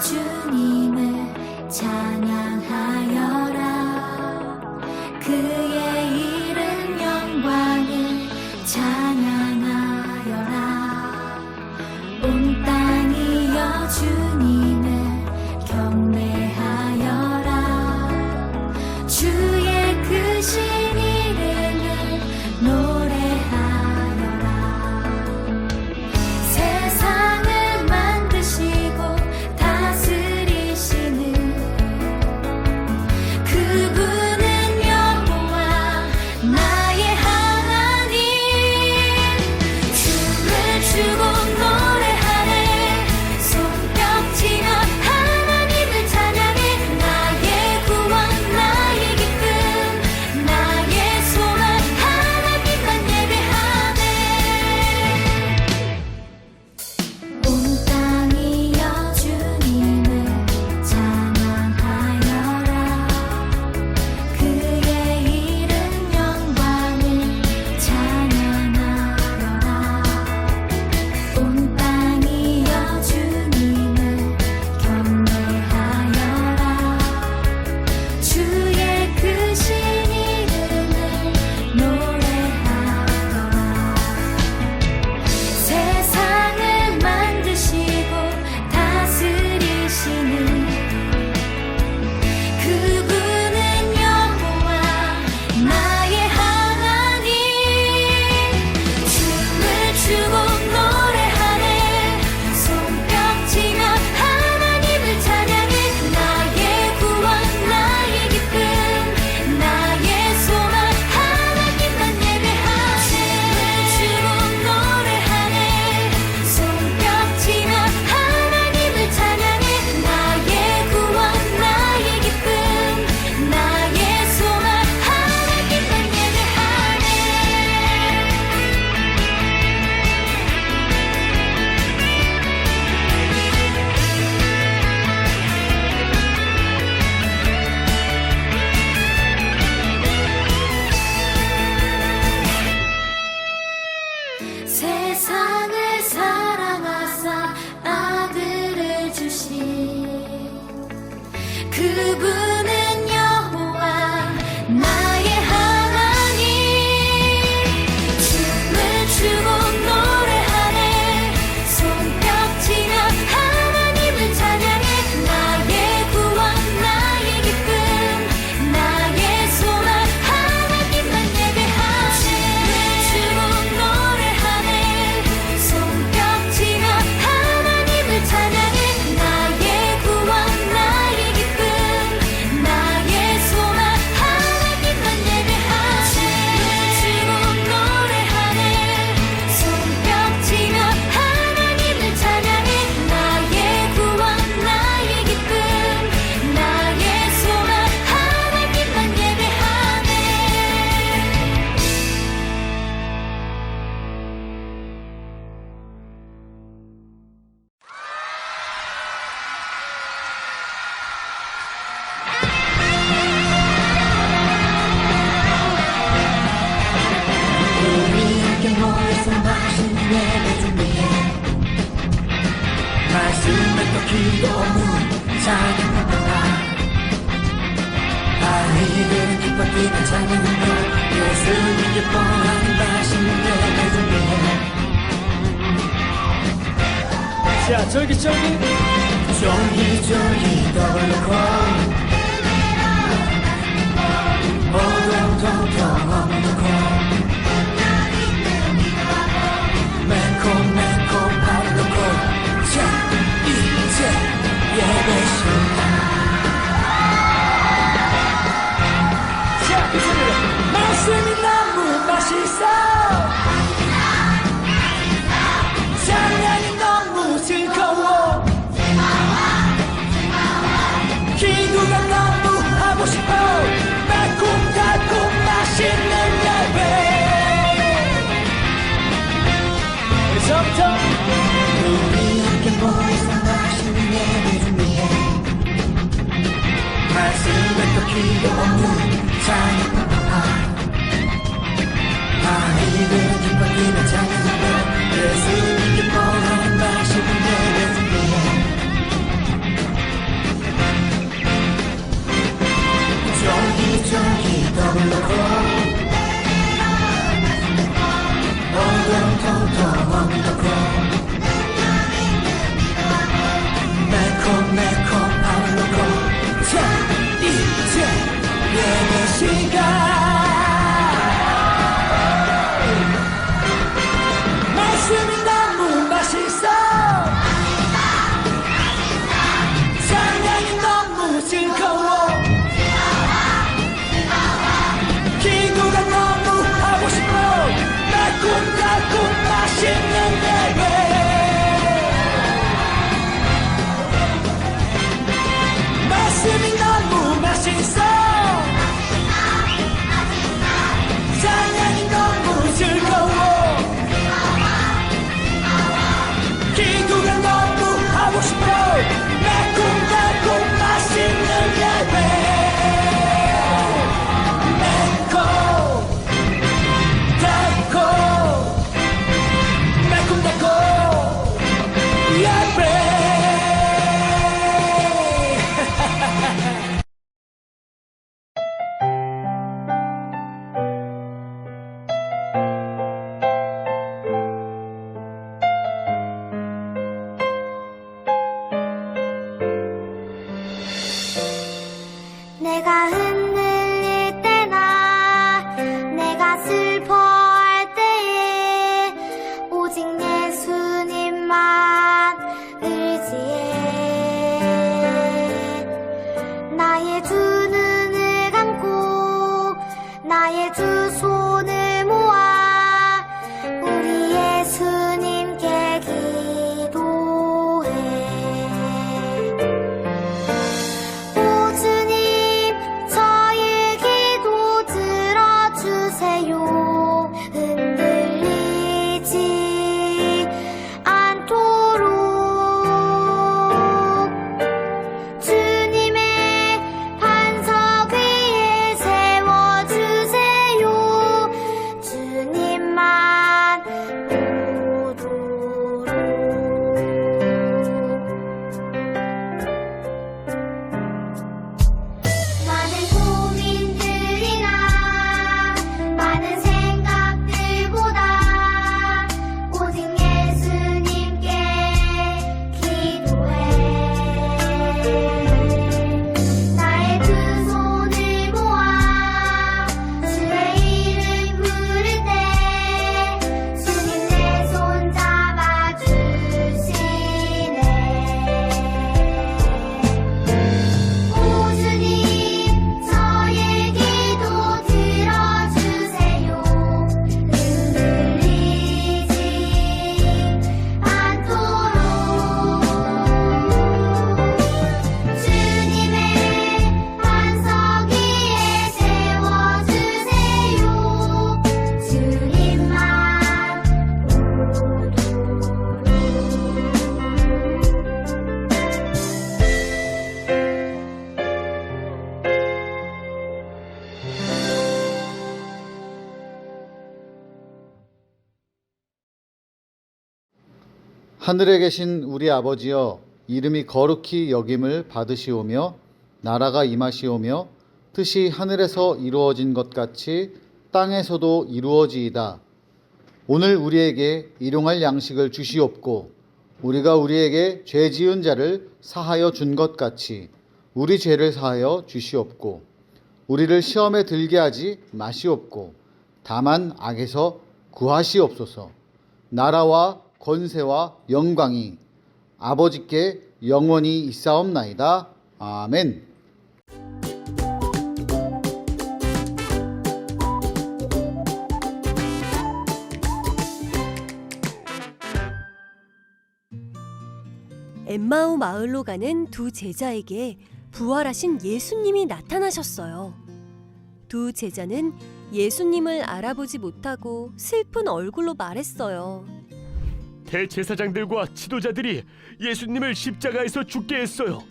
주님을 찬양하여라. 그의 이름 영광을 찬양하여라. 온 땅이여 주님을 경배하여라. 주의 크신 이름을 노래하여라. 세상을 만드시고 다스리시는 그분은 여호와 나의 하나님. 춤을 추고 노래하네. 손뼉치며 하나님을 찬양해. 나의 구원 나의 기쁨 나의 소망 하나님만 예배하네. 온 땅이여 주님을 찬양하여라. 그의 이름 영광을 찬양하여라. 온 땅이여 주님을 경배하여라. 주의 크신 이름을 노래하여라. 세상을 만드시고 다스리시는 그분은 여호와 나의 하나님. 춤을 추고 노래하네. 손뼉치며 하나님을 찬양해. 나의 구원 나의 기쁨 나의 소망 하나님만 예배하네. 춤을 추고 노래하네. 손뼉치며 하나님을 찬양해. 나의 구원 나의 기쁨 나의 소망 하나님만 예배하네. 세상을 사랑하사 아들을 주신 그분은 여호와 나의 하나님. 춤을 추고 노래하네. 손뼉치며 하나님을 찬양해. 나의 구원 나의 기쁨 나의 소망 하나님만 예배하네. 춤을 추고 노래하네. 손뼉치며 하나님을 찬양해. 나의 구원 나의 기쁨 나의 소망 하나님만 예배하네. 춤을 추고 노래하네. 손뼉치며 하나님을 찬양해. 나의 구원 나의 기쁨 나의 소망 하나님만 예배하네. 우리 함께 모여서 맛있는 예배 준비해. 말씀을 또 기도문 찬양합니다. 아이들은 기뻐 뛰는 찬양으로 예수님 기뻐하는 맛있는 예배 준비해. 자, 쫄깃쫄깃 쫄깃쫄깃 더블로코 오동동 넣고 매콤매콤 밥 넣고 자 이제 예배 시간. 자, 좋습니다. 말씀이 너무 맛있어. 찬양이 너무 즐거워. 기도가 너무 하고 싶어. 달콤달콤 맛있는 예배. 그래서부터 우리 함께 모여서 맛있는 예배 준비해. 말씀을 또 기도문 찬양합니다. 아이들은 기뻐 뛰는 찬양으로 예수님 기뻐하는 맛있는 예배 준비해. 하늘에 계신 우리 아버지여, 이름이 거룩히 여김을 받으시오며 나라가 임하시오며 뜻이 하늘에서 이루어진 것 같이 땅에서도 이루어지이다. 오늘 우리에게 일용할 양식을 주시옵고 우리가 우리에게 죄 지은 자를 사하여 준 것 같이 우리 죄를 사하여 주시옵고 우리를 시험에 들게 하지 마시옵고 다만 악에서 구하시옵소서. 나라와 권세와 영광이 아버지께 영원히 있사옵나이다. 아멘. 엠마오 마을로 가는 두 제자에게 부활하신 예수님이 나타나셨어요. 두 제자는 예수님을 알아보지 못하고 슬픈 얼굴로 말했어요. 대제사장들과 지도자들이 예수님을 십자가에서 죽게 했어요.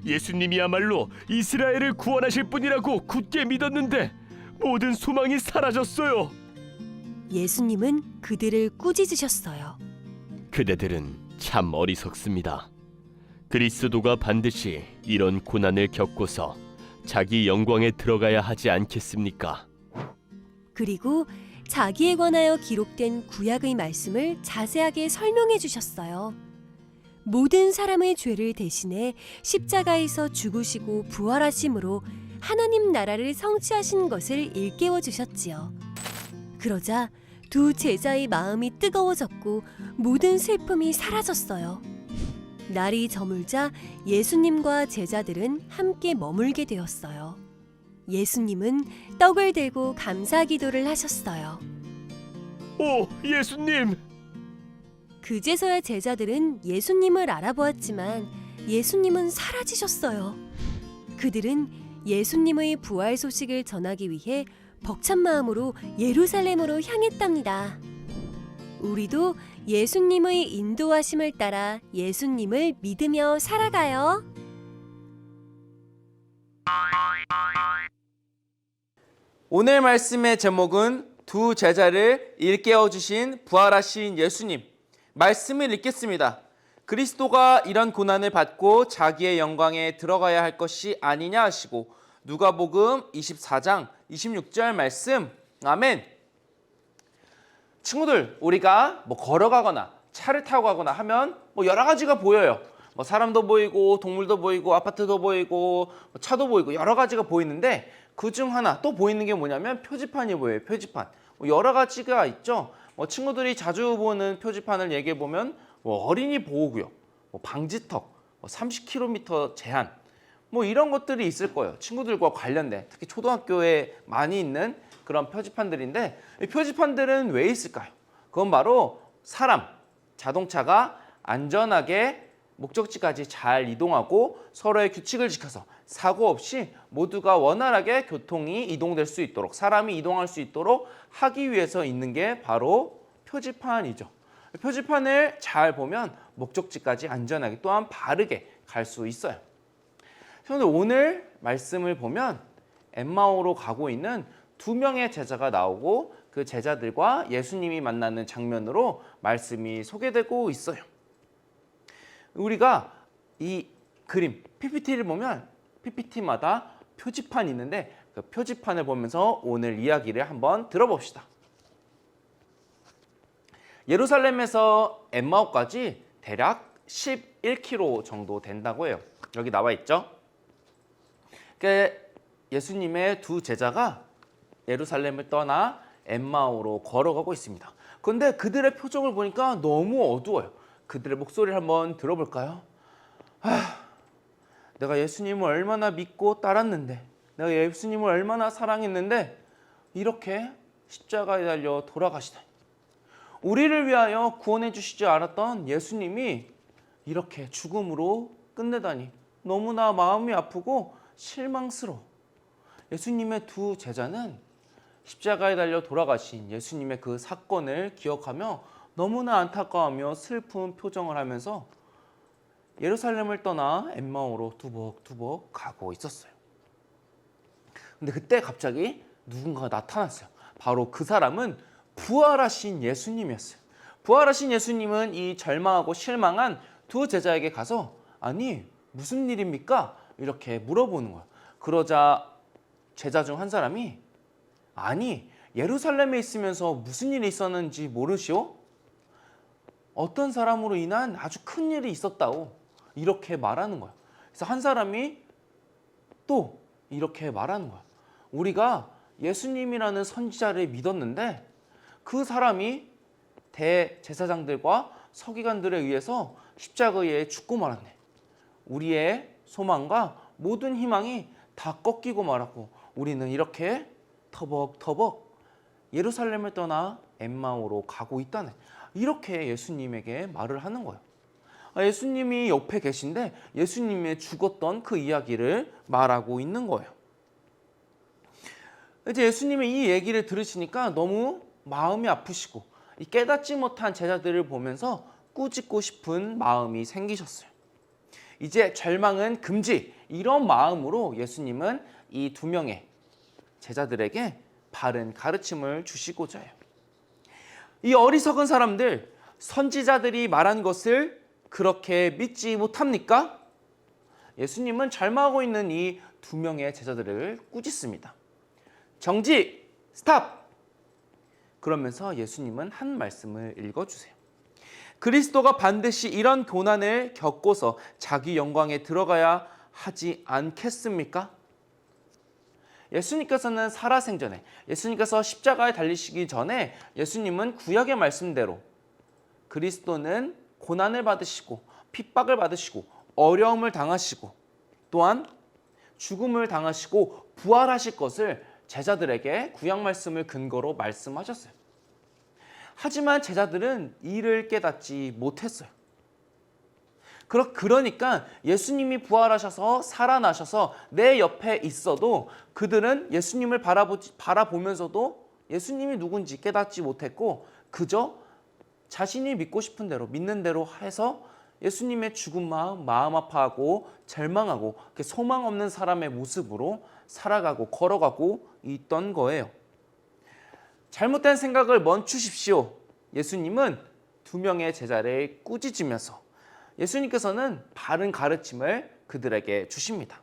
예수님이야말로 이스라엘을 구원하실 분이라고 굳게 믿었는데 모든 소망이 사라졌어요. 예수님은 그들을 꾸짖으셨어요. 그대들은 참 어리석습니다. 그리스도가 반드시 이런 고난을 겪고서 자기 영광에 들어가야 하지 않겠습니까? 그리고 자기에 관하여 기록된 구약의 말씀을 자세하게 설명해 주셨어요. 모든 사람의 죄를 대신해 십자가에서 죽으시고 부활하심으로 하나님 나라를 성취하신 것을 일깨워 주셨지요. 그러자 두 제자의 마음이 뜨거워졌고 모든 슬픔이 사라졌어요. 날이 저물자 예수님과 제자들은 함께 머물게 되었어요. 예수님은 떡을 들고 감사 기도를 하셨어요. 오, 예수님! 그제서야 제자들은 예수님을 알아보았지만 예수님은 사라지셨어요. 그들은 예수님의 부활 소식을 전하기 위해 벅찬 마음으로 예루살렘으로 향했답니다. 우리도 예수님의 인도하심을 따라 예수님을 믿으며 살아가요. 오늘 말씀의 제목은 두 제자를 일깨워 주신 부활하신 예수님. 말씀을 읽겠습니다. 그리스도가 이런 고난을 받고 자기의 영광에 들어가야 할 것이 아니냐 하시고 누가복음 24장 26절 말씀. 아멘. 친구들, 우리가 걸어가거나 차를 타고 가거나 하면 여러 가지가 보여요. 사람도 보이고 동물도 보이고 아파트도 보이고 차도 보이고 여러 가지가 보이는데 그중 하나 또 보이는 게 뭐냐면 표지판이 보여요. 표지판. 여러 가지가 있죠. 친구들이 자주 보는 표지판을 얘기해 보면 어린이 보호구역, 방지턱, 30km 제한 이런 것들이 있을 거예요. 친구들과 관련된, 특히 초등학교에 많이 있는 그런 표지판들인데 이 표지판들은 왜 있을까요? 그건 바로 사람, 자동차가 안전하게 목적지까지 잘 이동하고 서로의 규칙을 지켜서 사고 없이 모두가 원활하게 교통이 이동될 수 있도록, 사람이 이동할 수 있도록 하기 위해서 있는 게 바로 표지판이죠. 표지판을 잘 보면 목적지까지 안전하게 또한 바르게 갈 수 있어요. 그런데 오늘 말씀을 보면 엠마오로 가고 있는 두 명의 제자가 나오고 그 제자들과 예수님이 만나는 장면으로 말씀이 소개되고 있어요. 우리가 이 그림, PPT를 보면 PPT마다 표지판이 있는데 그 표지판을 보면서 오늘 이야기를 한번 들어봅시다. 예루살렘에서 엠마오까지 대략 11km 정도 된다고 해요. 여기 나와 있죠. 예수님의 두 제자가 예루살렘을 떠나 엠마오로 걸어가고 있습니다. 그런데 그들의 표정을 보니까 너무 어두워요. 그들의 목소리를 한번 들어볼까요? 내가 예수님을 얼마나 믿고 따랐는데, 내가 예수님을 얼마나 사랑했는데 이렇게 십자가에 달려 돌아가시다니. 우리를 위하여 구원해 주시지 않았던 예수님이 이렇게 죽음으로 끝내다니 너무나 마음이 아프고 실망스러워. 예수님의 두 제자는 십자가에 달려 돌아가신 예수님의 그 사건을 기억하며 너무나 안타까워하며 슬픈 표정을 하면서 예루살렘을 떠나 엠마오로 두벅두벅 가고 있었어요. 근데 그때 갑자기 누군가가 나타났어요. 바로 그 사람은 부활하신 예수님이었어요. 부활하신 예수님은 이 절망하고 실망한 두 제자에게 가서 아니 무슨 일입니까? 이렇게 물어보는 거야. 그러자 제자 중 한 사람이 아니 예루살렘에 있으면서 무슨 일이 있었는지 모르시오? 어떤 사람으로 인한 아주 큰 일이 있었다오. 이렇게 말하는 거야. 그래서 한 사람이 또 이렇게 말하는 거야. 우리가 예수님이라는 선지자를 믿었는데 그 사람이 대제사장들과 서기관들에 의해서 십자가에 죽고 말았네. 우리의 소망과 모든 희망이 다 꺾이고 말았고 우리는 이렇게 터벅터벅 예루살렘을 떠나 엠마오로 가고 있다네. 이렇게 예수님에게 말을 하는 거예요. 예수님이 옆에 계신데 예수님의 죽었던 그 이야기를 말하고 있는 거예요. 이제 예수님의 이 얘기를 들으시니까 너무 마음이 아프시고 이 깨닫지 못한 제자들을 보면서 꾸짖고 싶은 마음이 생기셨어요. 이제 절망은 금지, 이런 마음으로 예수님은 이 두 명의 제자들에게 바른 가르침을 주시고자 해요. 이 어리석은 사람들, 선지자들이 말한 것을 그렇게 믿지 못합니까? 예수님은 절망하고 있는 이 두 명의 제자들을 꾸짖습니다. 정지! 스탑! 그러면서 예수님은 한 말씀을 읽어주세요. 그리스도가 반드시 이런 고난을 겪고서 자기 영광에 들어가야 하지 않겠습니까? 예수님께서는 살아생전에, 예수님께서 십자가에 달리시기 전에 예수님은 구약의 말씀대로 그리스도는 고난을 받으시고 핍박을 받으시고 어려움을 당하시고 또한 죽음을 당하시고 부활하실 것을 제자들에게 구약 말씀을 근거로 말씀하셨어요. 하지만 제자들은 이를 깨닫지 못했어요. 그러니까 예수님이 부활하셔서 살아나셔서 내 옆에 있어도 그들은 예수님을 바라보면서도 예수님이 누군지 깨닫지 못했고 그저 자신이 믿고 싶은 대로 믿는 대로 해서 예수님의 죽은 마음 아파하고 절망하고 소망 없는 사람의 모습으로 살아가고 걸어가고 있던 거예요. 잘못된 생각을 멈추십시오. 예수님은 두 명의 제자를 꾸짖으면서 예수님께서는 바른 가르침을 그들에게 주십니다.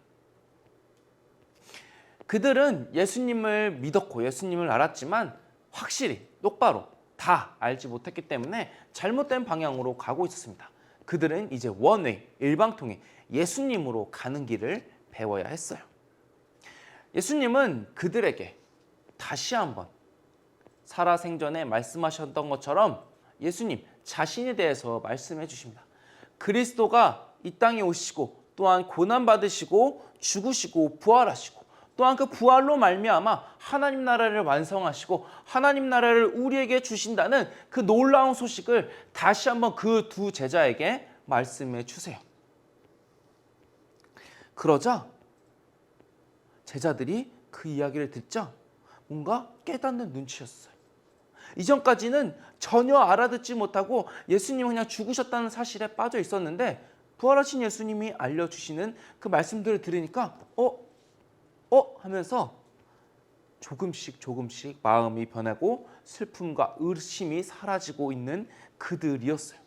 그들은 예수님을 믿었고 예수님을 알았지만 확실히 똑바로 다 알지 못했기 때문에 잘못된 방향으로 가고 있었습니다. 그들은 이제 원웨이, 일방통행, 예수님으로 가는 길을 배워야 했어요. 예수님은 그들에게 다시 한번 살아생전에 말씀하셨던 것처럼 예수님 자신에 대해서 말씀해 주십니다. 그리스도가 이 땅에 오시고 또한 고난받으시고 죽으시고 부활하시고 또한 그 부활로 말미암아 하나님 나라를 완성하시고 하나님 나라를 우리에게 주신다는 그 놀라운 소식을 다시 한번 그 두 제자에게 말씀해 주세요. 그러자 제자들이 그 이야기를 듣자 뭔가 깨닫는 눈치였어요. 이전까지는 전혀 알아듣지 못하고 예수님은 그냥 죽으셨다는 사실에 빠져 있었는데 부활하신 예수님이 알려주시는 그 말씀들을 들으니까 하면서 조금씩 마음이 변하고 슬픔과 의심이 사라지고 있는 그들이었어요.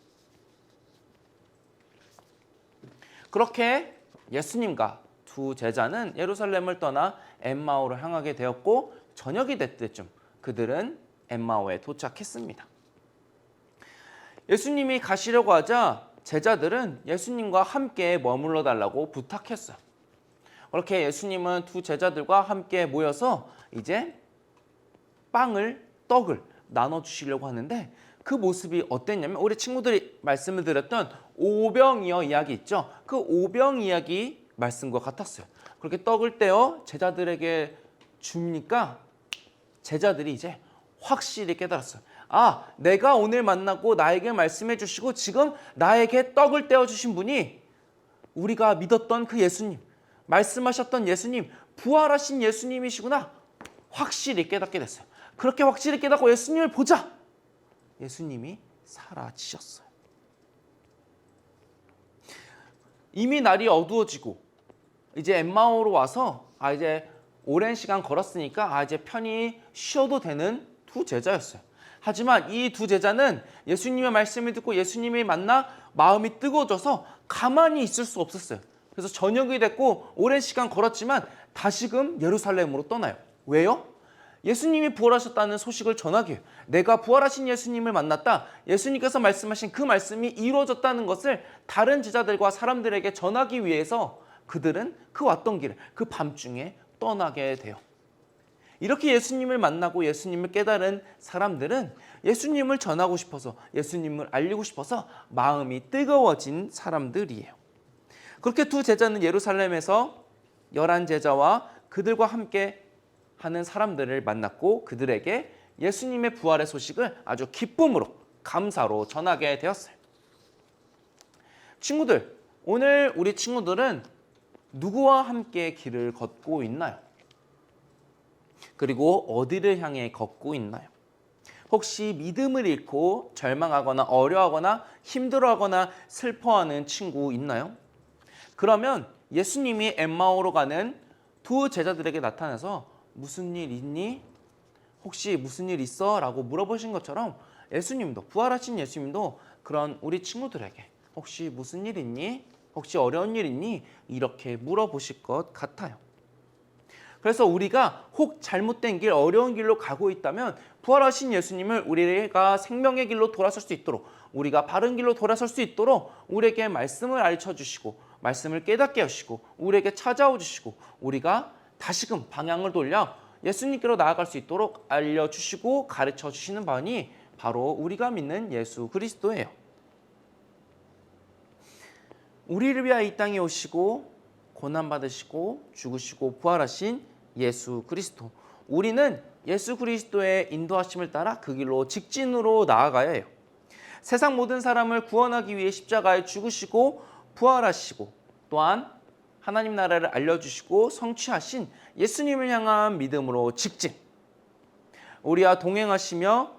그렇게 예수님과 두 제자는 예루살렘을 떠나 엠마오로 향하게 되었고 저녁이 될 때쯤 그들은 엠마오에 도착했습니다. 예수님이 가시려고 하자 제자들은 예수님과 함께 머물러 달라고 부탁했어요. 그렇게 예수님은 두 제자들과 함께 모여서 이제 떡을 나눠주시려고 하는데 그 모습이 어땠냐면 우리 친구들이 말씀을 드렸던 오병이어 이야기 있죠. 그 오병 이야기 말씀과 같았어요. 그렇게 떡을 떼어 제자들에게 주니까 제자들이 이제 확실히 깨달았어요. 내가 오늘 만나고 나에게 말씀해 주시고 지금 나에게 떡을 떼어 주신 분이 우리가 믿었던 그 예수님, 말씀하셨던 예수님, 부활하신 예수님이시구나 확실히 깨닫게 됐어요. 그렇게 확실히 깨닫고 예수님을 보자 예수님이 사라지셨어요. 이미 날이 어두워지고 이제 엠마오로 와서 이제 오랜 시간 걸었으니까 이제 편히 쉬어도 되는 두 제자였어요. 하지만 이 두 제자는 예수님의 말씀을 듣고 예수님을 만나 마음이 뜨거워져서 가만히 있을 수 없었어요. 그래서 저녁이 됐고 오랜 시간 걸었지만 다시금 예루살렘으로 떠나요. 왜요? 예수님이 부활하셨다는 소식을 전하기 위해, 내가 부활하신 예수님을 만났다, 예수님께서 말씀하신 그 말씀이 이루어졌다는 것을 다른 제자들과 사람들에게 전하기 위해서 그들은 그 왔던 길을 그 밤중에 떠나게 돼요. 이렇게 예수님을 만나고 예수님을 깨달은 사람들은 예수님을 전하고 싶어서, 예수님을 알리고 싶어서 마음이 뜨거워진 사람들이에요. 그렇게 두 제자는 예루살렘에서 11제자와 그들과 함께 하는 사람들을 만났고 그들에게 예수님의 부활의 소식을 아주 기쁨으로, 감사로 전하게 되었어요. 친구들, 오늘 우리 친구들은 누구와 함께 길을 걷고 있나요? 그리고 어디를 향해 걷고 있나요? 혹시 믿음을 잃고 절망하거나 어려워하거나 힘들어하거나 슬퍼하는 친구 있나요? 그러면 예수님이 엠마오로 가는 두 제자들에게 나타나서 무슨 일 있니? 혹시 무슨 일 있어? 라고 물어보신 것처럼 예수님도, 부활하신 예수님도 그런 우리 친구들에게 혹시 무슨 일 있니? 혹시 어려운 일 있니? 이렇게 물어보실 것 같아요. 그래서 우리가 혹 잘못된 길, 어려운 길로 가고 있다면 부활하신 예수님을 우리가 생명의 길로 돌아설 수 있도록, 우리가 바른 길로 돌아설 수 있도록 우리에게 말씀을 알려 주시고 말씀을 깨닫게 하시고 우리에게 찾아오 주시고 우리가 다시금 방향을 돌려 예수님께로 나아갈 수 있도록 알려주시고 가르쳐 주시는 분이 바로 우리가 믿는 예수 그리스도예요. 우리를 위하여 이 땅에 오시고 고난받으시고 죽으시고 부활하신 예수 그리스도. 우리는 예수 그리스도의 인도하심을 따라 그 길로 직진으로 나아가야 해요. 세상 모든 사람을 구원하기 위해 십자가에 죽으시고 부활하시고 또한 하나님 나라를 알려주시고 성취하신 예수님을 향한 믿음으로 직진. 우리와 동행하시며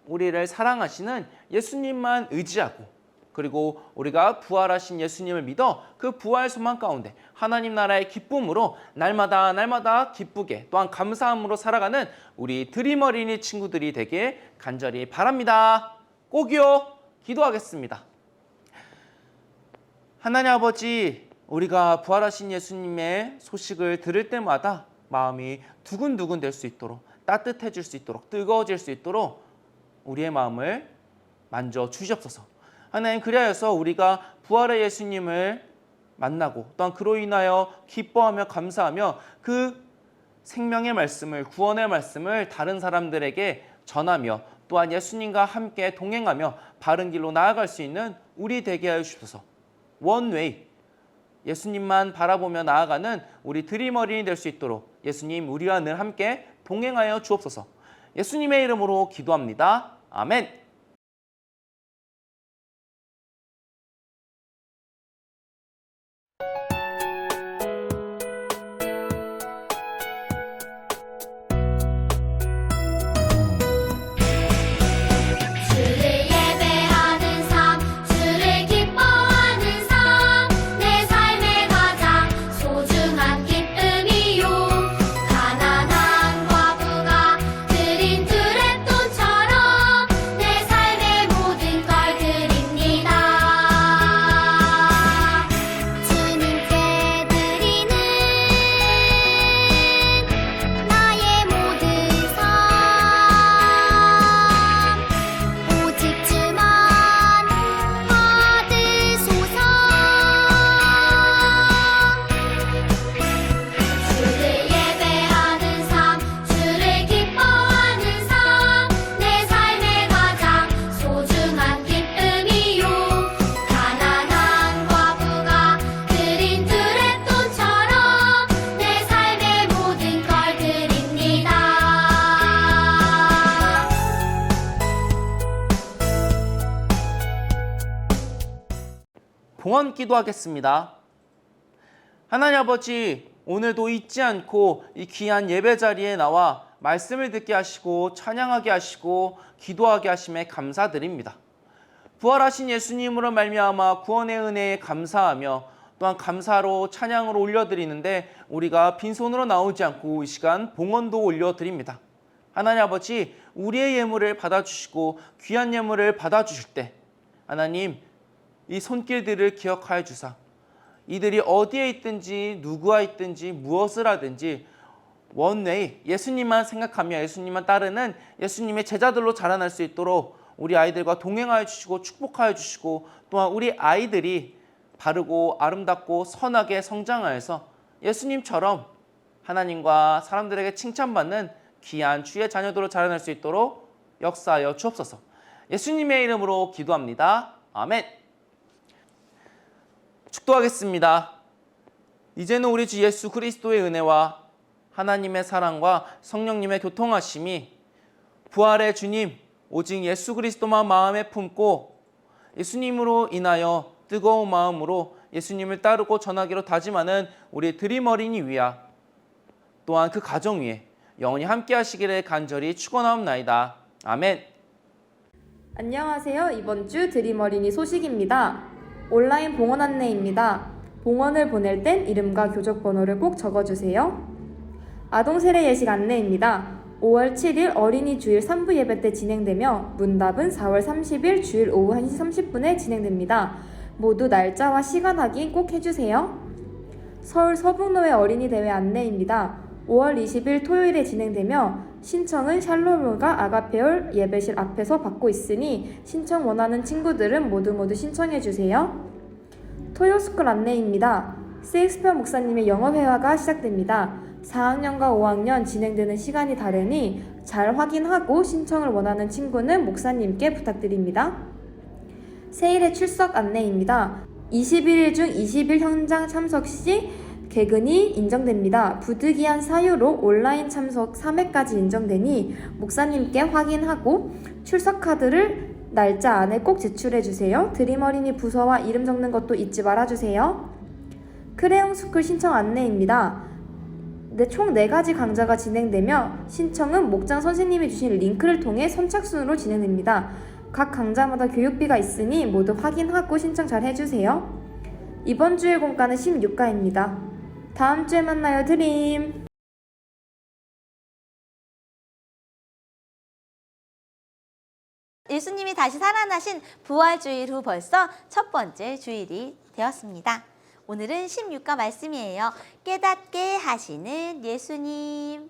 우리를 사랑하시는 예수님만 의지하고 그리고 우리가 부활하신 예수님을 믿어 그 부활 소망 가운데 하나님 나라의 기쁨으로 날마다 기쁘게 또한 감사함으로 살아가는 우리 드림 어린이 친구들이 되길 간절히 바랍니다. 꼭이요. 기도하겠습니다. 하나님 아버지, 우리가 부활하신 예수님의 소식을 들을 때마다 마음이 두근두근 될 수 있도록, 따뜻해질 수 있도록, 뜨거워질 수 있도록 우리의 마음을 만져 주시옵소서. 하나님, 그리하여서 우리가 부활의 예수님을 만나고 또한 그로 인하여 기뻐하며 감사하며 그 생명의 말씀을, 구원의 말씀을 다른 사람들에게 전하며 또한 예수님과 함께 동행하며 바른 길로 나아갈 수 있는 우리 되게 하여 주옵소서. 원웨이, 예수님만 바라보며 나아가는 우리 드림 어린이 될 수 있도록 예수님 우리와 늘 함께 동행하여 주옵소서. 예수님의 이름으로 기도합니다. 아멘. 주를 예배하는 삶, 주를 기뻐하는 삶, 내 삶의 가장 소중한 기쁨이요. 가난한 과부가 드린 두레돈처럼 내 삶의 모든 걸 드립니다. 주님께 드리는 나의 모든 삶, 오직 주만 받으소서. 주를 예배하는 삶, 주를 기뻐하는 삶, 내 삶의 가장 소중한 기쁨이요. 가난한 과부가 드린 두레돈처럼 내 삶의 모든 걸 드립니다. 봉헌 기도하겠습니다. 하나님 아버지, 오늘도 잊지 않고 이 귀한 예배 자리에 나와 말씀을 듣게 하시고 찬양하게 하시고 기도하게 하심에 감사드립니다. 부활하신 예수님으로 말미암아 구원의 은혜에 감사하며 또한 감사로 찬양으로 올려드리는데 우리가 빈손으로 나오지 않고 이 시간 봉헌도 올려드립니다. 하나님 아버지 우리의 예물을 받아주시고 귀한 예물을 받아주실 때 하나님 이 손길들을 기억하여 주사 이들이 어디에 있든지 누구와 있든지 무엇을 하든지 원웨이 예수님만 생각하며 예수님만 따르는 예수님의 제자들로 자라날 수 있도록 우리 아이들과 동행하여 주시고 축복하여 주시고 또한 우리 아이들이 바르고 아름답고 선하게 성장하여서 예수님처럼 하나님과 사람들에게 칭찬받는 귀한 주의 자녀들로 자라날 수 있도록 역사하여 주옵소서. 예수님의 이름으로 기도합니다. 아멘. 축도하겠습니다. 이제는 우리 주 예수 그리스도의 은혜와 하나님의 사랑과 성령님의 교통하심이 부활의 주님 오직 예수 그리스도만 마음에 품고 예수님으로 인하여 뜨거운 마음으로 예수님을 따르고 전하기로 다짐하는 우리 드림 어린이 위와 또한 그 가정 위에 영원히 함께 하시기를 간절히 축원하옵나이다. 아멘. 안녕하세요. 이번 주 드림 어린이 소식입니다. 온라인 봉헌 안내입니다. 봉헌을 보낼 땐 이름과 교적 번호를 꼭 적어주세요. 아동 세례 예식 안내입니다. 5월 7일 어린이 주일 3부 예배 때 진행되며 문답은 4월 30일 주일 오후 1시 30분에 진행됩니다. 모두 날짜와 시간 확인 꼭 해주세요. 서울 서북로의 어린이 대회 안내입니다. 5월 20일 토요일에 진행되며 신청은 샬롬과 아가페올 예배실 앞에서 받고 있으니 신청 원하는 친구들은 모두 신청해주세요. 토요스쿨 안내입니다. 세익스피어 목사님의 영어회화가 시작됩니다. 4학년과 5학년 진행되는 시간이 다르니 잘 확인하고 신청을 원하는 친구는 목사님께 부탁드립니다. 세일의 출석 안내입니다. 21일 중 20일 현장 참석 시 개근이 인정됩니다. 부득이한 사유로 온라인 참석 3회까지 인정되니 목사님께 확인하고 출석 카드를 날짜 안에 꼭 제출해주세요. 드림 어린이 부서와 이름 적는 것도 잊지 말아주세요. 크레용 스쿨 신청 안내입니다. 총 4가지 강좌가 진행되며 신청은 목장 선생님이 주신 링크를 통해 선착순으로 진행됩니다. 각 강좌마다 교육비가 있으니 모두 확인하고 신청 잘 해주세요. 이번 주의 공과는 16과입니다. 다음 주에 만나요, 드림! 예수님이 다시 살아나신 부활주일 후 벌써 첫 번째 주일이 되었습니다. 오늘은 16과 말씀이에요. 깨닫게 하시는 예수님.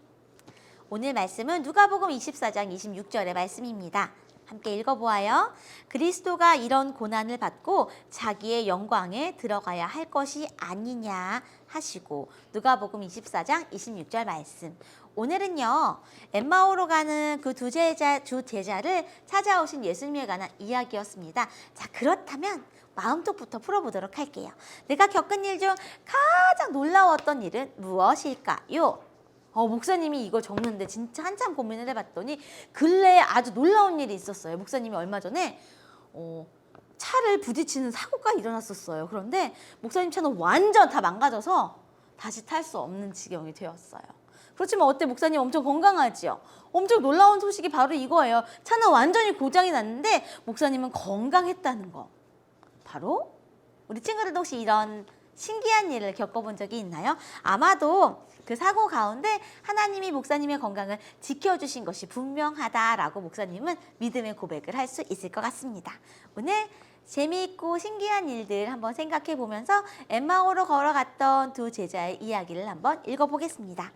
오늘 말씀은 누가복음 24장 26절의 말씀입니다. 함께 읽어보아요. 그리스도가 이런 고난을 받고 자기의 영광에 들어가야 할 것이 아니냐 하시고 누가복음 24장 26절 말씀. 오늘은요 엠마오로 가는 그 두 제자를 찾아오신 예수님에 관한 이야기였습니다. 자, 그렇다면 마음속부터 풀어보도록 할게요. 내가 겪은 일 중 가장 놀라웠던 일은 무엇일까요? 목사님이 이거 적는데 진짜 한참 고민을 해봤더니 근래에 아주 놀라운 일이 있었어요. 목사님이 얼마 전에 차를 부딪히는 사고가 일어났었어요. 그런데 목사님 차는 완전 다 망가져서 다시 탈 수 없는 지경이 되었어요. 그렇지만 어때? 목사님 엄청 건강하지요? 엄청 놀라운 소식이 바로 이거예요. 차는 완전히 고장이 났는데 목사님은 건강했다는 거. 바로 우리 친구들도 혹시 이런 신기한 일을 겪어본 적이 있나요? 아마도 그 사고 가운데 하나님이 목사님의 건강을 지켜주신 것이 분명하다라고 목사님은 믿음의 고백을 할 수 있을 것 같습니다. 오늘 재미있고 신기한 일들 한번 생각해 보면서 엠마오로 걸어갔던 두 제자의 이야기를 한번 읽어보겠습니다.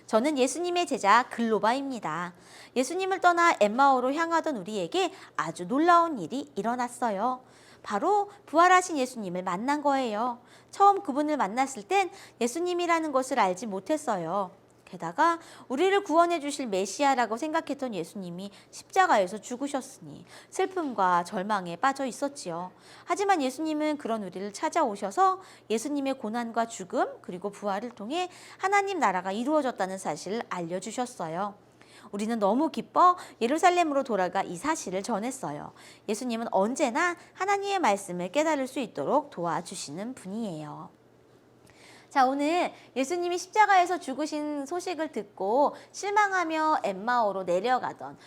저는 예수님의 제자 글로바입니다. 예수님을 떠나 엠마오로 향하던 우리에게 아주 놀라운 일이 일어났어요. 바로 부활하신 예수님을 만난 거예요. 처음 그분을 만났을 땐 예수님이라는 것을 알지 못했어요. 게다가 우리를 구원해 주실 메시아라고 생각했던 예수님이 십자가에서 죽으셨으니 슬픔과 절망에 빠져 있었지요. 하지만 예수님은 그런 우리를 찾아오셔서 예수님의 고난과 죽음 그리고 부활을 통해 하나님 나라가 이루어졌다는 사실을 알려주셨어요. 우리는 너무 기뻐 예루살렘으로 돌아가 이 사실을 전했어요. 예수님은 언제나 하나님의 말씀을 깨달을 수 있도록 도와주시는 분이에요. 자, 오늘 예수님이 십자가에서 죽으신 소식을 듣고 실망하며 엠마오로 내려가던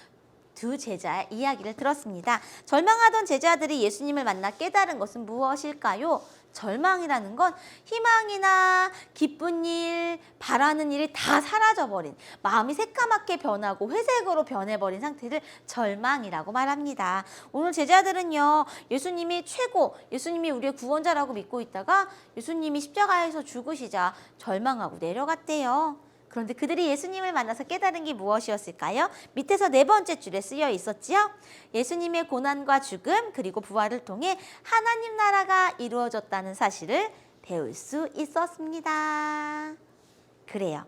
두 제자의 이야기를 들었습니다. 절망하던 제자들이 예수님을 만나 깨달은 것은 무엇일까요? 절망이라는 건 희망이나 기쁜 일, 바라는 일이 다 사라져버린, 마음이 새까맣게 변하고 회색으로 변해버린 상태를 절망이라고 말합니다. 오늘 제자들은요, 예수님이 최고, 예수님이 우리의 구원자라고 믿고 있다가 예수님이 십자가에서 죽으시자 절망하고 내려갔대요. 그런데 그들이 예수님을 만나서 깨달은 게 무엇이었을까요? 밑에서 4번째 줄에 쓰여 있었지요. 예수님의 고난과 죽음 그리고 부활을 통해 하나님 나라가 이루어졌다는 사실을 배울 수 있었습니다. 그래요.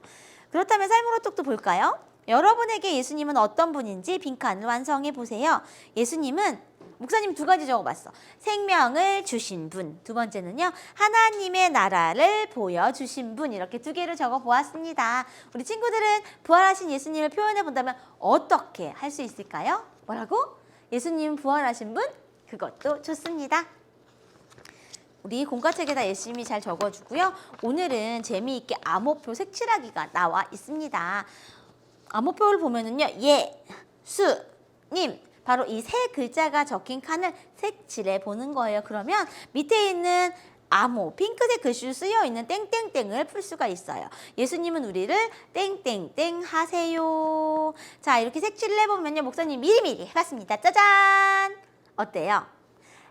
그렇다면 삶으로 톡도 볼까요? 여러분에게 예수님은 어떤 분인지 빈칸을 완성해 보세요. 예수님은 목사님 2가지 적어봤어. 생명을 주신 분. 2번째는요. 하나님의 나라를 보여주신 분. 이렇게 2개를 적어보았습니다. 우리 친구들은 부활하신 예수님을 표현해 본다면 어떻게 할 수 있을까요? 뭐라고? 예수님 부활하신 분? 그것도 좋습니다. 우리 공과책에다 열심히 잘 적어주고요. 오늘은 재미있게 암호표 색칠하기가 나와 있습니다. 암호표를 보면은요. 예수님. 바로 이 3글자가 적힌 칸을 색칠해 보는 거예요. 그러면 밑에 있는 암호, 핑크색 글씨로 쓰여 있는 땡땡땡을 풀 수가 있어요. 예수님은 우리를 땡땡땡 하세요. 자, 이렇게 색칠을 해보면요. 목사님 미리미리 해봤습니다. 짜잔! 어때요?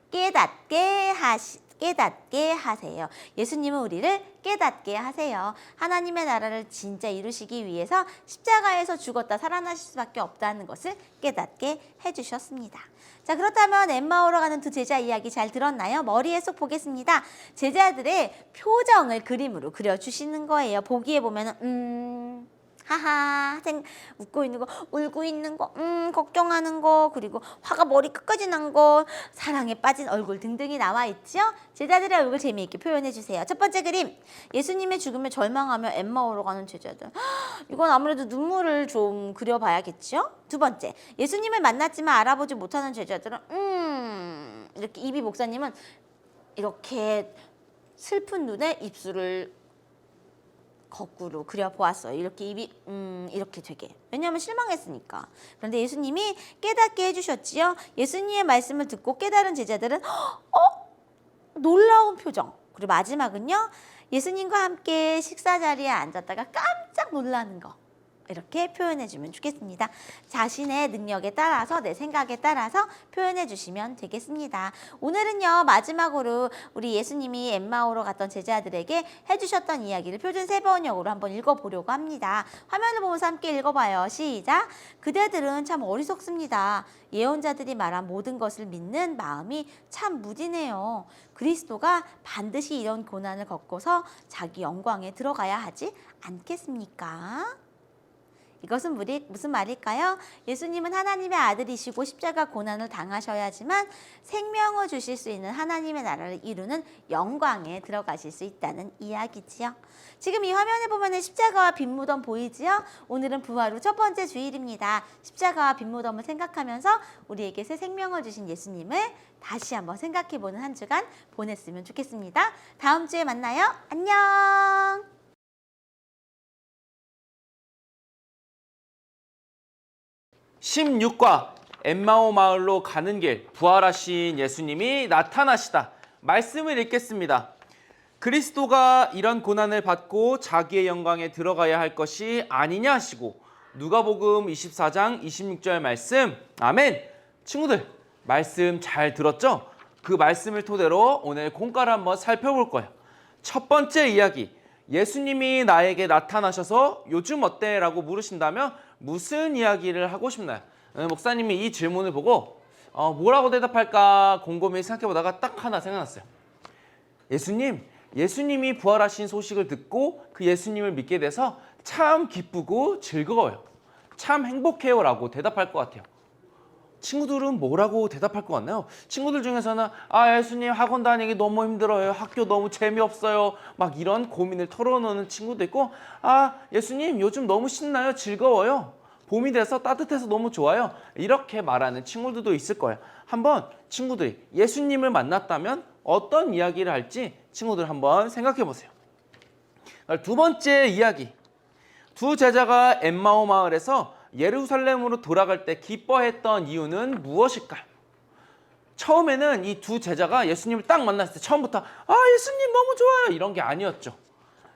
깨닫게 하세요. 예수님은 우리를 깨닫게 하세요. 하나님의 나라를 진짜 이루시기 위해서 십자가에서 죽었다 살아나실 수밖에 없다는 것을 깨닫게 해주셨습니다. 자, 그렇다면 엠마오로 가는 2 제자 이야기 잘 들었나요? 머리에 쏙 보겠습니다. 제자들의 표정을 그림으로 그려주시는 거예요. 보기에 보면은 하하, 웃고 있는 거, 울고 있는 거, 걱정하는 거, 그리고 화가 머리 끝까지 난 거, 사랑에 빠진 얼굴 등등이 나와 있죠? 제자들의 얼굴 재미있게 표현해 주세요. 첫 번째 그림, 예수님의 죽음에 절망하며 엠마오로 가는 제자들. 이건 아무래도 눈물을 좀 그려봐야겠죠? 2번째, 예수님을 만났지만 알아보지 못하는 제자들은 이렇게 입이 목사님은 이렇게 슬픈 눈에 입술을 거꾸로 그려보았어요. 이렇게 입이 이렇게 되게. 왜냐하면 실망했으니까. 그런데 예수님이 깨닫게 해주셨지요. 예수님의 말씀을 듣고 깨달은 제자들은 놀라운 표정. 그리고 마지막은요. 예수님과 함께 식사 자리에 앉았다가 깜짝 놀라는 거. 이렇게 표현해 주면 좋겠습니다. 자신의 능력에 따라서, 내 생각에 따라서 표현해 주시면 되겠습니다. 오늘은요, 마지막으로 우리 예수님이 엠마오로 갔던 제자들에게 해주셨던 이야기를 표준 3번역으로 한번 읽어보려고 합니다. 화면을 보면서 함께 읽어봐요. 시작! 그대들은 참 어리석습니다. 예언자들이 말한 모든 것을 믿는 마음이 참 무디네요. 그리스도가 반드시 이런 고난을 겪고서 자기 영광에 들어가야 하지 않겠습니까? 이것은 무슨 말일까요? 예수님은 하나님의 아들이시고 십자가 고난을 당하셔야지만 생명을 주실 수 있는 하나님의 나라를 이루는 영광에 들어가실 수 있다는 이야기지요. 지금 이 화면에 보면 십자가와 빈 무덤 보이지요? 오늘은 부활 후 첫 번째 주일입니다. 십자가와 빈 무덤을 생각하면서 우리에게 새 생명을 주신 예수님을 다시 한번 생각해보는 한 주간 보냈으면 좋겠습니다. 다음 주에 만나요. 안녕! 16과 엠마오 마을로 가는 길, 부활하신 예수님이 나타나시다. 말씀을 읽겠습니다. 그리스도가 이런 고난을 받고 자기의 영광에 들어가야 할 것이 아니냐 하시고, 누가복음 24장 26절 말씀. 아멘. 친구들, 말씀 잘 들었죠? 그 말씀을 토대로 오늘 공과를 한번 살펴볼 거예요. 첫 번째 이야기, 예수님이 나에게 나타나셔서 요즘 어때? 라고 물으신다면 무슨 이야기를 하고 싶나요? 목사님이 이 질문을 보고 뭐라고 대답할까 곰곰이 생각해보다가 딱 하나 생각났어요. 예수님이 부활하신 소식을 듣고 그 예수님을 믿게 돼서 참 기쁘고 즐거워요. 참 행복해요 라고 대답할 것 같아요. 친구들은 뭐라고 대답할 것 같나요? 친구들 중에서는 예수님 학원 다니기 너무 힘들어요. 학교 너무 재미없어요. 막 이런 고민을 털어놓는 친구도 있고, 예수님 요즘 너무 신나요. 즐거워요. 봄이 돼서 따뜻해서 너무 좋아요. 이렇게 말하는 친구들도 있을 거예요. 한번 친구들이 예수님을 만났다면 어떤 이야기를 할지 친구들 한번 생각해 보세요. 두 번째 이야기, 두 제자가 엠마오 마을에서 예루살렘으로 돌아갈 때 기뻐했던 이유는 무엇일까요? 처음에는 이 두 제자가 예수님을 딱 만났을 때 처음부터 예수님 너무 좋아요 이런 게 아니었죠.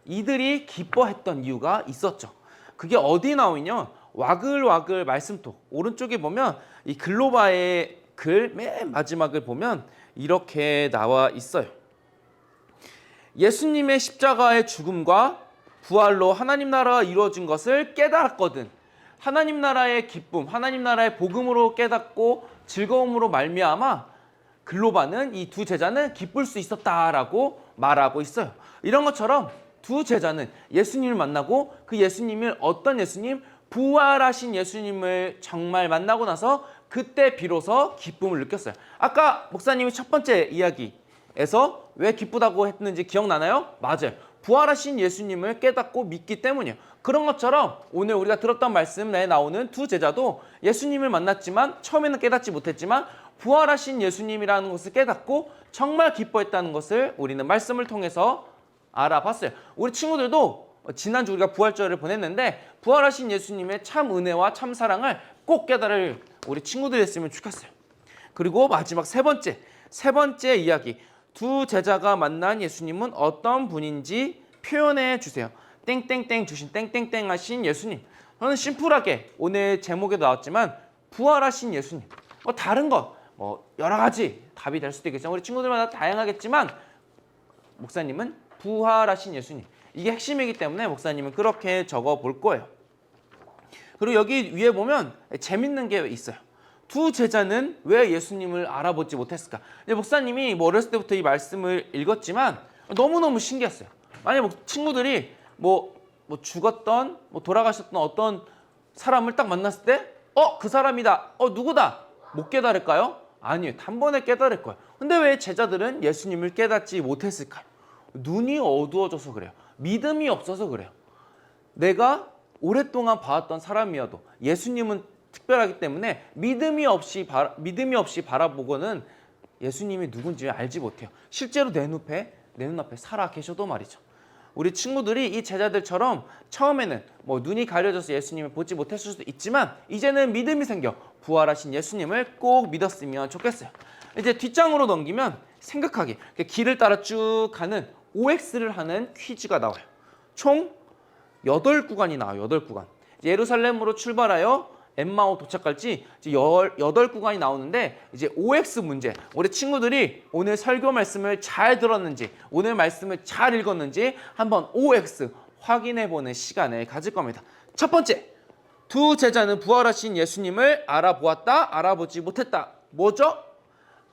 이들이 기뻐했던 이유가 있었죠. 그게 어디 나오냐면 와글와글 말씀톡 오른쪽에 보면 이 글로바의 글 맨 마지막을 보면 이렇게 나와 있어요. 예수님의 십자가의 죽음과 부활로 하나님 나라가 이루어진 것을 깨달았거든. 하나님 나라의 기쁨, 하나님 나라의 복음으로 깨닫고 즐거움으로 말미암아 글로바는 이 두 제자는 기쁠 수 있었다라고 말하고 있어요. 이런 것처럼 두 제자는 예수님을 만나고 그 예수님을 어떤 예수님? 부활하신 예수님을 정말 만나고 나서 그때 비로소 기쁨을 느꼈어요. 아까 목사님이 첫 번째 이야기에서 왜 기쁘다고 했는지 기억나나요? 맞아요. 부활하신 예수님을 깨닫고 믿기 때문이에요. 그런 것처럼 오늘 우리가 들었던 말씀에 나오는 두 제자도 예수님을 만났지만 처음에는 깨닫지 못했지만 부활하신 예수님이라는 것을 깨닫고 정말 기뻐했다는 것을 우리는 말씀을 통해서 알아봤어요. 우리 친구들도 지난주 우리가 부활절을 보냈는데 부활하신 예수님의 참 은혜와 참 사랑을 꼭 깨달을 우리 친구들이었으면 좋겠어요. 그리고 마지막 세 번째 이야기. 두 제자가 만난 예수님은 어떤 분인지 표현해 주세요. 땡땡땡 주신 땡땡땡 하신 예수님. 저는 심플하게 오늘 제목에도 나왔지만 부활하신 예수님. 다른 것 여러 가지 답이 될 수도 있겠지만 우리 친구들마다 다양하겠지만 목사님은 부활하신 예수님. 이게 핵심이기 때문에 목사님은 그렇게 적어 볼 거예요. 그리고 여기 위에 보면 재밌는 게 있어요. 두 제자는 왜 예수님을 알아보지 못했을까? 목사님이 어렸을 때부터 이 말씀을 읽었지만 너무너무 신기했어요. 만약 친구들이 죽었던 돌아가셨던 어떤 사람을 딱 만났을 때 그 사람이다. 누구다. 못 깨달을까요? 아니에요. 단번에 깨달을 거예요. 근데 왜 제자들은 예수님을 깨닫지 못했을까요? 눈이 어두워져서 그래요. 믿음이 없어서 그래요. 내가 오랫동안 봐왔던 사람이어도 예수님은 특별하기 때문에 믿음이 없이 바라보고는 예수님이 누군지 알지 못해요. 실제로 내 눈앞에 살아 계셔도 말이죠. 우리 친구들이 이 제자들처럼 처음에는 눈이 가려져서 예수님을 보지 못했을 수도 있지만 이제는 믿음이 생겨 부활하신 예수님을 꼭 믿었으면 좋겠어요. 이제 뒷장으로 넘기면 생각하기 길을 따라 쭉 가는 OX를 하는 퀴즈가 나와요. 총 8구간이 나와요. 8구간. 예루살렘으로 출발하여 엠마오 도착할지 이제 18구간이 나오는데 이제 OX 문제. 우리 친구들이 오늘 설교 말씀을 잘 들었는지 오늘 말씀을 잘 읽었는지 한번 OX 확인해-보는 시간을 가질 겁니다. 첫 번째, 두 제자는 부활하신 예수님을 알아보았다, 알아보지 못했다. 뭐죠?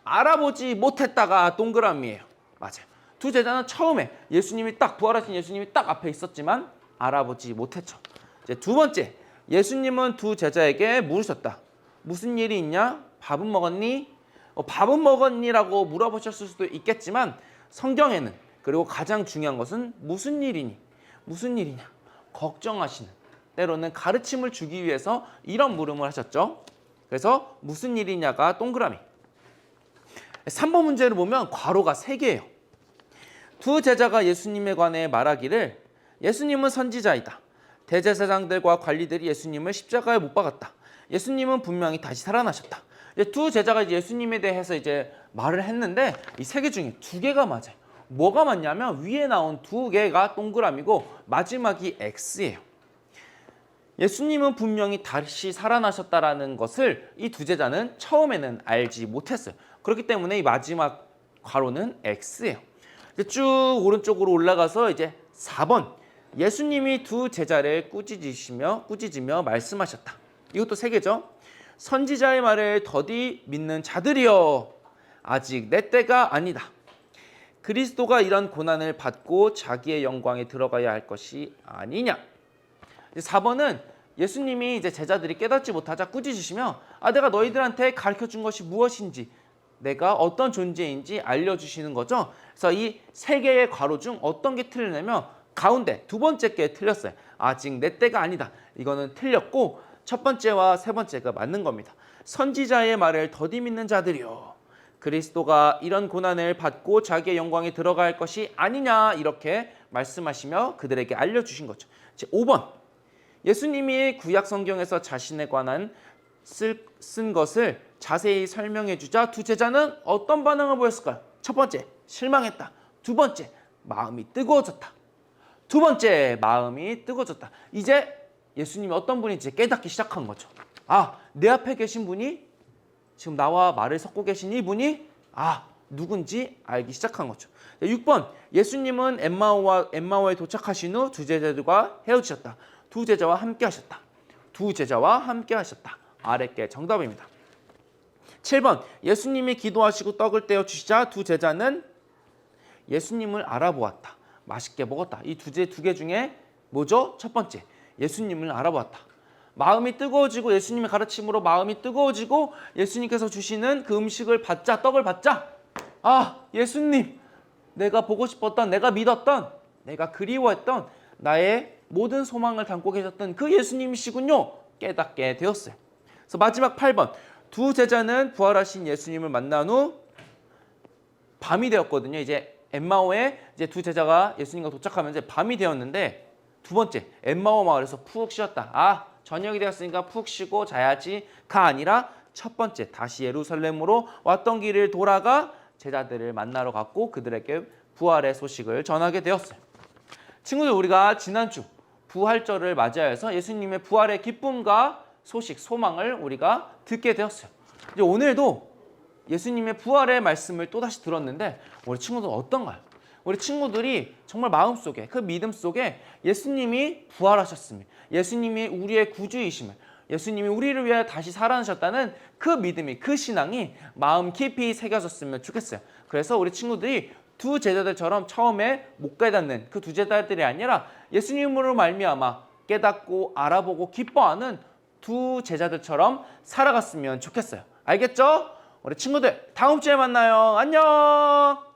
알아보지 못했다가 동그라미예요. 맞아요. 두 제자는 처음에 예수님이 딱 부활하신 예수님이 딱 앞에 있었지만 알아보지 못했죠. 이제 두 번째, 예수님은 두 제자에게 물으셨다. 무슨 일이 있냐? 밥은 먹었니? 밥은 먹었니라고 물어보셨을 수도 있겠지만 성경에는 그리고 가장 중요한 것은 무슨 일이니? 무슨 일이냐? 걱정하시는 때로는 가르침을 주기 위해서 이런 물음을 하셨죠. 그래서 무슨 일이냐가 동그라미. 3번 문제를 보면 괄호가 3개예요. 두 제자가 예수님에 관해 말하기를 예수님은 선지자이다. 대제사장들과 관리들이 예수님을 십자가에 못 박았다. 예수님은 분명히 다시 살아나셨다. 두 제자가 예수님에 대해서 이제 말을 했는데 이 3개 중에 2개가 맞아요. 뭐가 맞냐면 위에 나온 2개가 동그라미고 마지막이 X예요. 예수님은 분명히 다시 살아나셨다라는 것을 이 두 제자는 처음에는 알지 못했어요. 그렇기 때문에 이 마지막 괄호는 X예요. 쭉 오른쪽으로 올라가서 이제 4번. 예수님이 두 제자를 꾸짖으며 말씀하셨다. 이것도 3개죠. 선지자의 말을 더디 믿는 자들이여, 아직 내 때가 아니다. 그리스도가 이런 고난을 받고 자기의 영광에 들어가야 할 것이 아니냐. 4번은 예수님이 이제 제자들이 깨닫지 못하자 꾸짖으시며 내가 너희들한테 가르쳐준 것이 무엇인지 내가 어떤 존재인지 알려주시는 거죠. 그래서 이 3개의 괄호 중 어떤 게 틀리냐면 가운데 2번째 게 틀렸어요. 아직 내 때가 아니다. 이거는 틀렸고 첫 번째와 세 번째가 맞는 겁니다. 선지자의 말을 더디 믿는 자들이요, 그리스도가 이런 고난을 받고 자기의 영광에 들어갈 것이 아니냐 이렇게 말씀하시며 그들에게 알려주신 거죠. 5번. 예수님이 구약 성경에서 자신에 관한 쓴 것을 자세히 설명해 주자 두 제자는 어떤 반응을 보였을까요? 첫 번째, 실망했다. 두 번째, 마음이 뜨거워졌다. 두 번째, 마음이 뜨거워졌다. 이제 예수님이 어떤 분인지 깨닫기 시작한 거죠. 아, 내 앞에 계신 분이 지금 나와 말을 섞고 계신 이분이 누군지 알기 시작한 거죠. 6번, 예수님은 엠마오에 도착하신 후 두 제자들과 헤어지셨다. 두 제자와 함께 하셨다. 두 제자와 함께 하셨다. 아랫게 정답입니다. 7번, 예수님이 기도하시고 떡을 떼어 주시자 두 제자는 예수님을 알아보았다. 맛있게 먹었다. 이 두 개 중에 뭐죠? 첫 번째, 예수님을 알아보았다. 마음이 뜨거워지고 예수님의 가르침으로 마음이 뜨거워지고 예수님께서 주시는 그 음식을 받자, 떡을 받자, 예수님, 내가 보고 싶었던, 내가 믿었던, 내가 그리워했던 나의 모든 소망을 담고 계셨던 그 예수님이시군요. 깨닫게 되었어요. 그래서 마지막 8번, 두 제자는 부활하신 예수님을 만난 후 밤이 되었거든요. 이제 엠마오에 이제 두 제자가 예수님과 도착하면 이제 밤이 되었는데, 두 번째, 엠마오 마을에서 푹 쉬었다. 저녁이 되었으니까 푹 쉬고 자야지가 아니라 첫 번째, 다시 예루살렘으로 왔던 길을 돌아가 제자들을 만나러 갔고 그들에게 부활의 소식을 전하게 되었어요. 친구들, 우리가 지난주 부활절을 맞이하여서 예수님의 부활의 기쁨과 소식, 소망을 우리가 듣게 되었어요. 이제 오늘도 예수님의 부활의 말씀을 또다시 들었는데 우리 친구들 어떤가요? 우리 친구들이 정말 마음속에, 그 믿음 속에 예수님이 부활하셨음을, 예수님이 우리의 구주이심을, 예수님이 우리를 위해 다시 살아나셨다는 그 믿음이, 그 신앙이 마음 깊이 새겨졌으면 좋겠어요. 그래서 우리 친구들이 두 제자들처럼 처음에 못 깨닫는 그 두 제자들이 아니라 예수님으로 말미암아 깨닫고 알아보고 기뻐하는 두 제자들처럼 살아갔으면 좋겠어요. 알겠죠? 우리 친구들 다음 주에 만나요. 안녕.